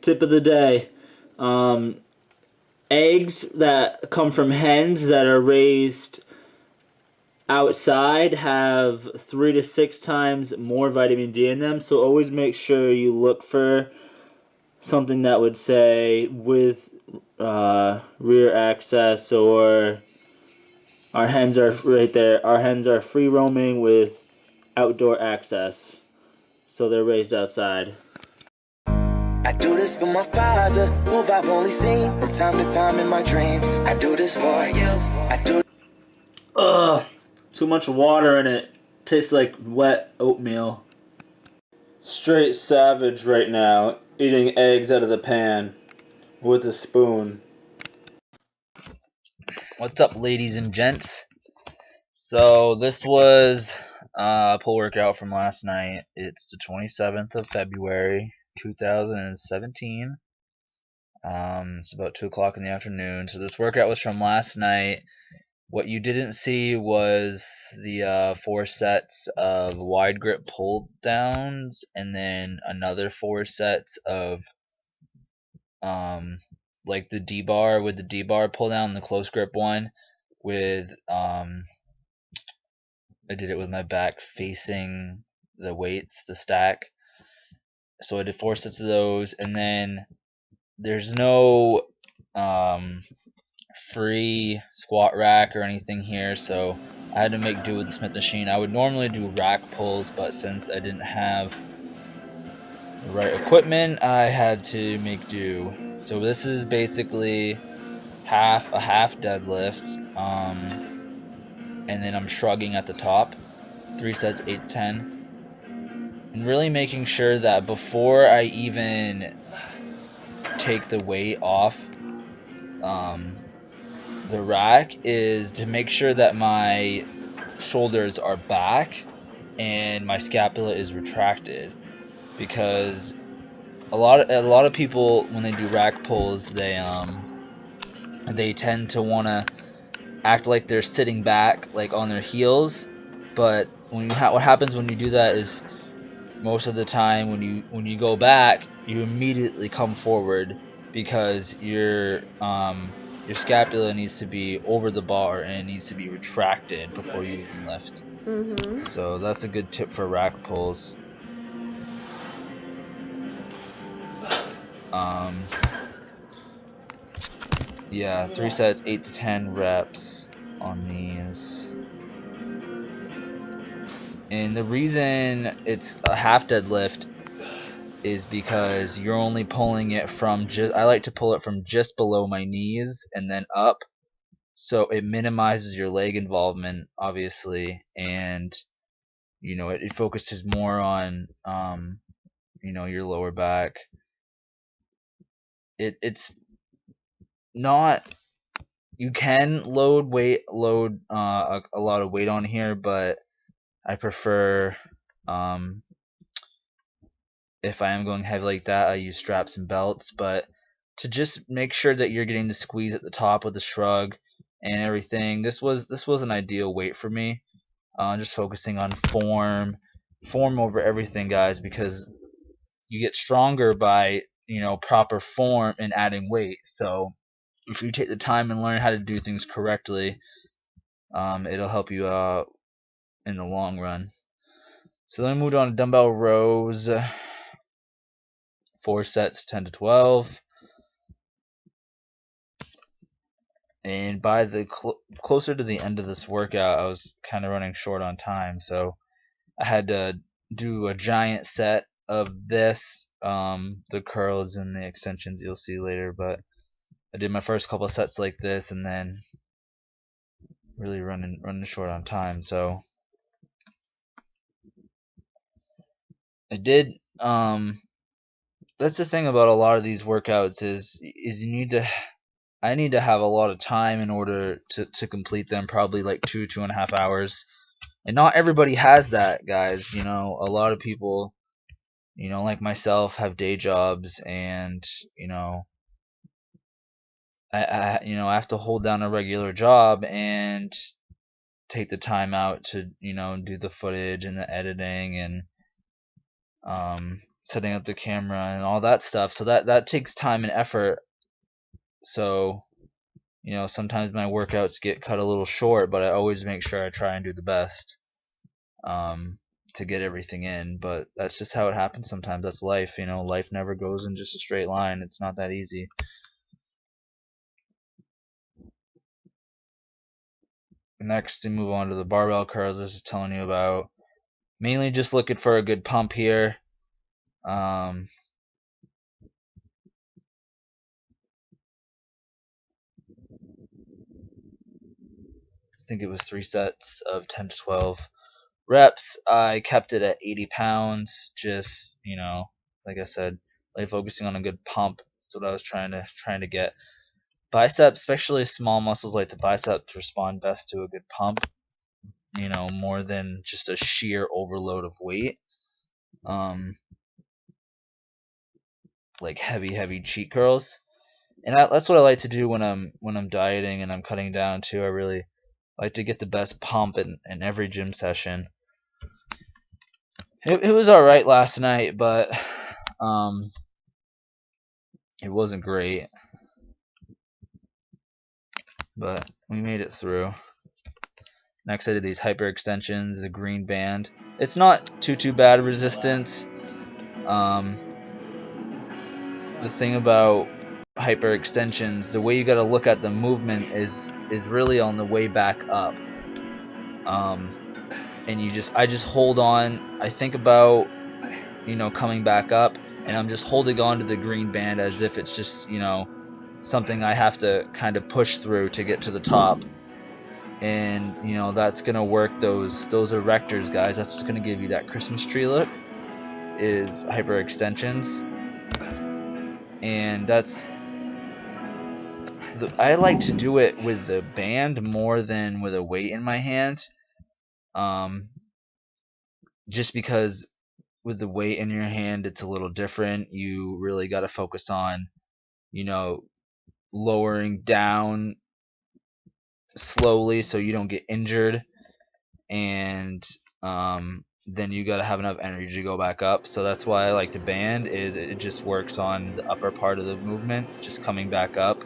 Tip of the day. Eggs that come from hens that are raised outside have 3 to 6 times more vitamin D in them. So always make sure you look for something that would say with rear access, or our hens are right there. Our hens are free roaming with outdoor access. So they're raised outside. I do this for my father, who I've only seen from time to time in my dreams. I do this for you. I do. Ugh, too much water in it. Tastes like wet oatmeal. Straight savage right now, eating eggs out of the pan with a spoon. What's up, ladies and gents? So this was a pull workout from last night. It's the 27th of February, 2017. It's about 2 o'clock in the afternoon. So this workout was from last night. What you didn't see was the 4 sets of wide grip pull downs, and then another 4 sets of like the D-bar with the D-bar pull down, the close grip one with I did it with my back facing the weights, the stack. So I did 4 sets of those, and then there's no free squat rack or anything here, so I had to make do with the Smith machine. I would normally do rack pulls, but since I didn't have the right equipment, I had to make do. So this is basically a half deadlift, and then I'm shrugging at the top. 3 sets, 8 to 10, and really making sure that before I even take the weight off the rack is to make sure that my shoulders are back and my scapula is retracted, because a lot of people, when they do rack pulls, they tend to want to act like they're sitting back, like on their heels, but what happens when you do that is most of the time when you go back, you immediately come forward because your scapula needs to be over the bar and it needs to be retracted before you even lift. So that's a good tip for rack pulls. Yeah, 3 sets, 8 to 10 reps on these. And the reason it's a half deadlift is because you're only pulling it from I like to pull it from just below my knees and then up, so it minimizes your leg involvement, obviously, and it focuses more on your lower back. It's not, you can load a lot of weight on here, but I prefer if I am going heavy like that, I use straps and belts. But to just make sure that you're getting the squeeze at the top with the shrug and everything, this was an ideal weight for me. Just focusing on form over everything, guys, because you get stronger by proper form and adding weight. So if you take the time and learn how to do things correctly, it'll help you out in the long run. So then we moved on to dumbbell rows. 4 sets, 10 to 12. And by the closer to the end of this workout, I was kind of running short on time, so I had to do a giant set of this. The curls and the extensions you'll see later, but I did my first couple of sets like this, and then really running short on time. So I did. That's the thing about a lot of these workouts is I need to have a lot of time in order to complete them, probably like 2.5 hours. And not everybody has that, guys. A lot of people, like myself, have day jobs, and I have to hold down a regular job and take the time out to do the footage and the editing and setting up the camera and all that stuff. So that takes time and effort. So, you know, sometimes my workouts get cut a little short, but I always make sure I try and do the best to get everything in. But that's just how it happens sometimes. That's life, you know. Life never goes in just a straight line. It's not that easy. Next, to move on to the barbell curls, I was just telling you about. Mainly just looking for a good pump here. I think it was 3 sets of 10 to 12 reps. I kept it at 80 pounds. Just, you know, like I said, like focusing on a good pump. That's what I was trying to get. Biceps, especially small muscles like the biceps, respond best to a good pump. You know, more than just a sheer overload of weight. Like heavy cheat curls. And that's what I like to do when I'm dieting and I'm cutting down too. I really like to get the best pump in every gym session. It was all right last night, but it wasn't great. But we made it through. Next, I did these hyperextensions, the green band. It's not too bad resistance. The thing about hyperextensions, the way you got to look at the movement is really on the way back up. And I just hold on. I think about, you know, coming back up, and I'm just holding on to the green band as if it's just, you know, something I have to kind of push through to get to the top. And, you know, that's gonna work those erectors, guys. That's what's gonna give you that Christmas tree look, is hyperextensions. And I like to do it with the band more than with a weight in my hand. Just because with the weight in your hand, it's a little different. You really got to focus on, you know, lowering down slowly so you don't get injured, and then you got to have enough energy to go back up. So that's why I like the band, is it just works on the upper part of the movement, just coming back up.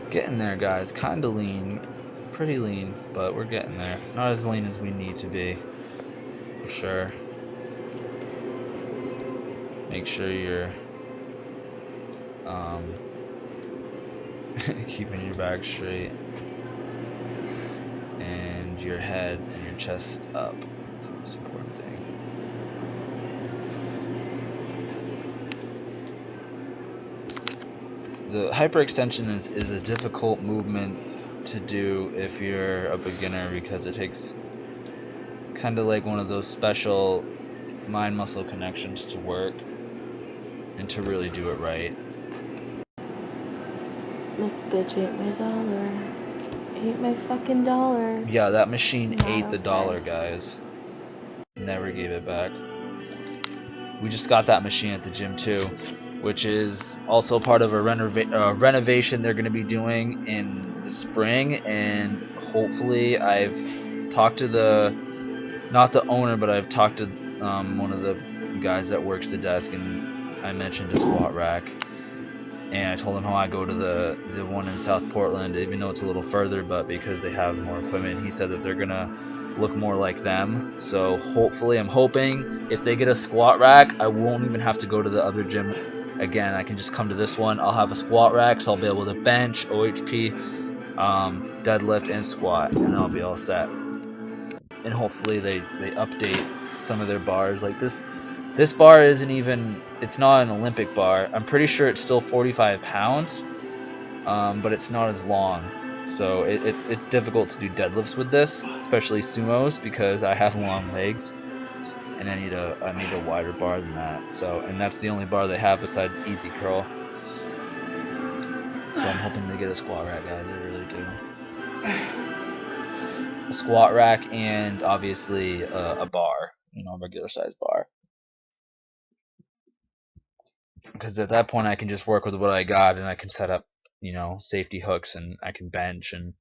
Getting there, guys. Kind of lean, pretty lean, but we're getting there. Not as lean as we need to be, for sure. Make sure you're keeping your back straight and your head and your chest up. That's the most important thing. The hyperextension is a difficult movement to do if you're a beginner, because it takes kind of like one of those special mind muscle connections to work and to really do it right. This bitch ate my dollar. Ate my fucking dollar. Yeah, that machine Not ate the okay. dollar, guys. Never gave it back. We just got that machine at the gym too, which is also part of a renovation they're going to be doing in the spring. And hopefully, I've talked to not the owner, but I've talked to one of the guys that works the desk, and I mentioned a squat rack. And I told him how I go to the one in South Portland, even though it's a little further, but because they have more equipment, he said that they're gonna look more like them. So hopefully, I'm hoping if they get a squat rack, I won't even have to go to the other gym again. I can just come to this one. I'll have a squat rack, so I'll be able to bench, OHP, deadlift, and squat, and then I'll be all set. And hopefully they update some of their bars. Like this bar isn't even, it's not an Olympic bar. I'm pretty sure it's still 45 pounds, but it's not as long. So it's difficult to do deadlifts with this, especially sumos, because I have long legs, and I need a wider bar than that. So, and that's the only bar they have besides Easy Curl. So I'm hoping they get a squat rack, guys. I really do. A squat rack, and obviously a bar, you know, a regular size bar. Because at that point I can just work with what I got, and I can set up, you know, safety hooks, and I can bench, and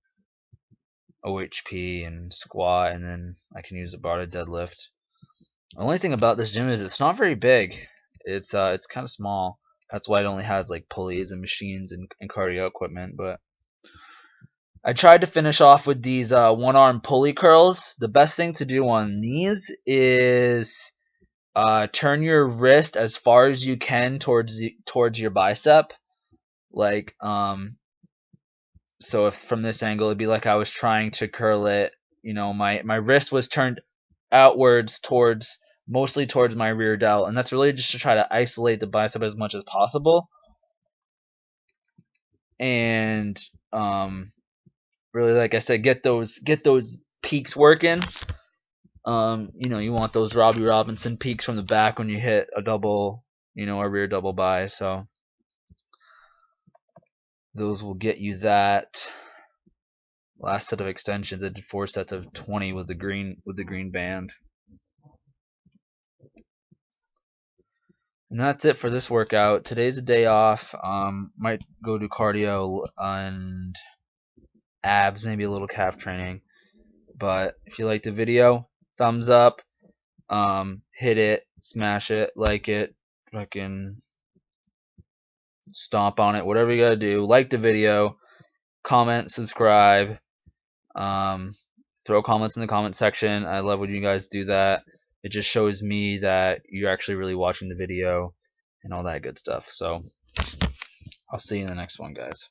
OHP and squat, and then I can use the bar to deadlift. The only thing about this gym is it's not very big. It's kind of small. That's why it only has like pulleys and machines and cardio equipment. But I tried to finish off with these one-arm pulley curls. The best thing to do on these is turn your wrist as far as you can towards your bicep. Like so if from this angle it'd be like I was trying to curl it. You know, my wrist was turned outwards mostly towards my rear delt, and that's really just to try to isolate the bicep as much as possible. And really, like I said, get those peaks working. You know, you want those Robbie Robinson peaks from the back when you hit a double, you know, a rear double bi. So those will get you that. Last set of extensions, I did 4 sets of 20 with the green band. And that's it for this workout. Today's a day off. Might go do cardio and abs, maybe a little calf training. But if you liked the video, thumbs up, hit it, smash it, like it, fucking stomp on it, whatever you gotta do. Like the video, comment, subscribe, throw comments in the comment section. I love when you guys do that. It just shows me that you're actually really watching the video and all that good stuff. So I'll see you in the next one, guys.